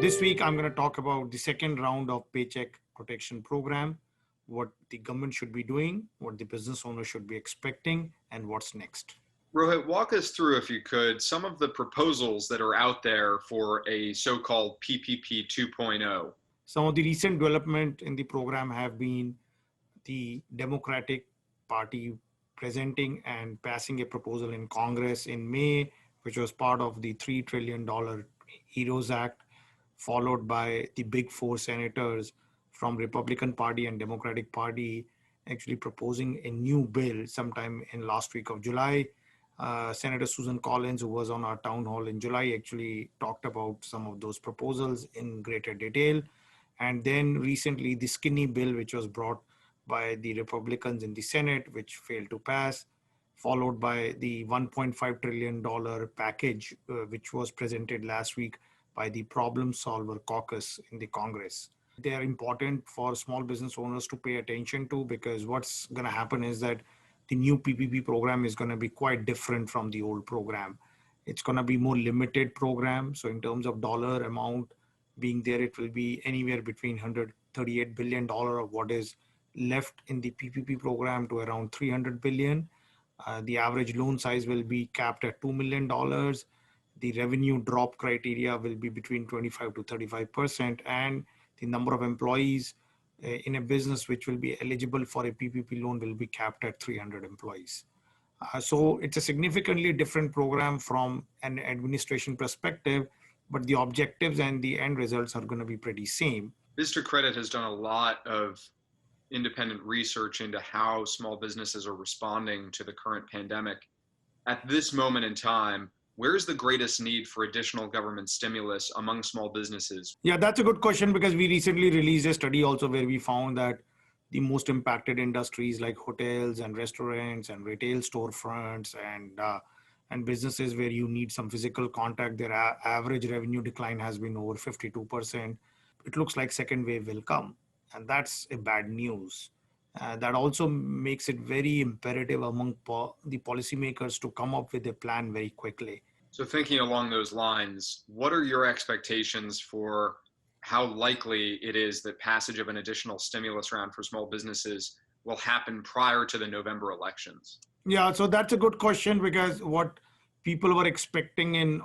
This week, I'm going to talk about the second round of Paycheck Protection Program, what the government should be doing, what the business owner should be expecting, and what's next. Rohit, walk us through, if you could, some of the proposals that are out there for a so-called PPP 2.0. Some of the recent development in the program have been the Democratic Party presenting and passing a proposal in Congress in May, which was part of the $3 trillion HEROES Act, followed by the big four senators from Republican Party and Democratic Party actually proposing a new bill sometime in last week of July. Senator Susan Collins, who was on our town hall in July, actually talked about some of those proposals in greater detail. And then recently, the skinny bill, which was brought by the Republicans in the Senate, which failed to pass, followed by the $1.5 trillion package, which was presented last week by the Solvers Caucus in the Congress. They are important for small business owners to pay attention to, because what's going to happen is that the new PPP program is going to be quite different from the old program. It's going to be more limited program. So in terms of dollar amount being there, it will be anywhere between $138 billion of what is left in the PPP program to around $300 billion. The average loan size will be capped at $2 million. The revenue drop criteria will be between 25 to 35%, and the number of employees in a business which will be eligible for a PPP loan will be capped at 300 employees. So it's a significantly different program from an administration perspective, but the objectives and the end results are going to be pretty same. Vista Credit has done a lot of independent research into how small businesses are responding to the current pandemic. At this moment in time, where's the greatest need for additional government stimulus among small businesses? Yeah, that's a good question, because we recently released a study also where we found that the most impacted industries like hotels and restaurants and retail storefronts and businesses where you need some physical contact, their average revenue decline has been over 52%. It looks like second wave will come, and that's a bad news. That also makes it very imperative among the policymakers to come up with a plan very quickly. So thinking along those lines, what are your expectations for how likely it is that passage of an additional stimulus round for small businesses will happen prior to the November elections? Yeah, so that's a good question, because what people were expecting in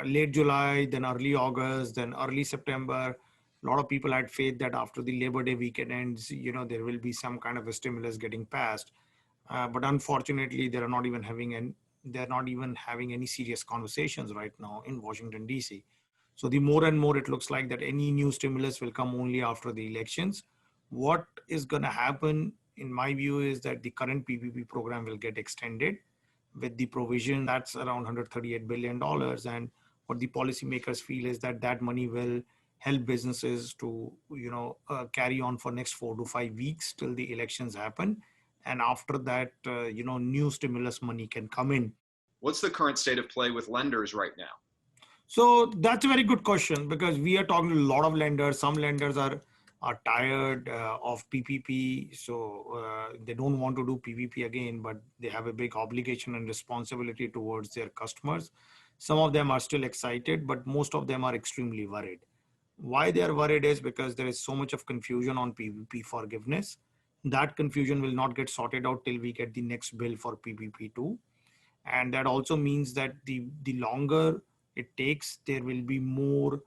late July, then early August, then early September, a lot of people had faith that after the Labor Day weekend ends, there will be some kind of a stimulus getting passed. But unfortunately, they're not even having any serious conversations right now in Washington, D.C. So the more and more it looks like that any new stimulus will come only after the elections. What is going to happen, in my view, is that the current PPP program will get extended with the provision that's around $138 billion. And what the policymakers feel is that that money will help businesses to carry on for next 4 to 5 weeks till the elections happen. And after that, new stimulus money can come in. What's the current state of play with lenders right now? So that's a very good question, because we are talking to a lot of lenders. Some lenders are tired of PPP, so they don't want to do PPP again, but they have a big obligation and responsibility towards their customers. Some of them are still excited, but most of them are extremely worried. Why they are worried is because there is so much of confusion on PPP forgiveness. That confusion will not get sorted out till we get the next bill for PPP2. And that also means that the longer it takes, there will be more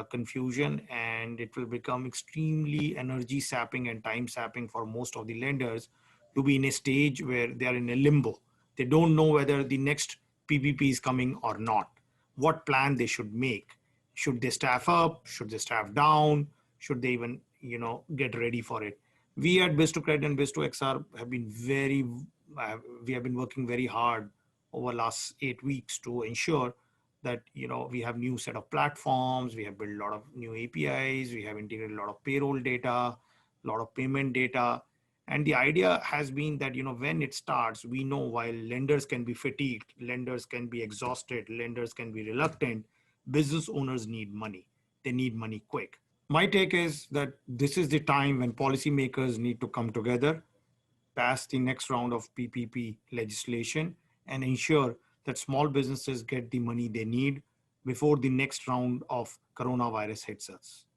confusion, and it will become extremely energy sapping and time sapping for most of the lenders to be in a stage where they are in a limbo. They don't know whether the next PPP is coming or not, what plan they should make. Should they staff up? Should they staff down? Should they even, get ready for it? We at Biz2Credit and Biz2XR have been we have been working very hard over last 8 weeks to ensure that, we have new set of platforms, we have built a lot of new APIs, we have integrated a lot of payroll data, a lot of payment data. And the idea has been that, when it starts, we know while lenders can be fatigued, lenders can be exhausted, lenders can be reluctant, business owners need money. They need money quick. My take is that this is the time when policymakers need to come together, pass the next round of PPP legislation, and ensure that small businesses get the money they need before the next round of coronavirus hits us.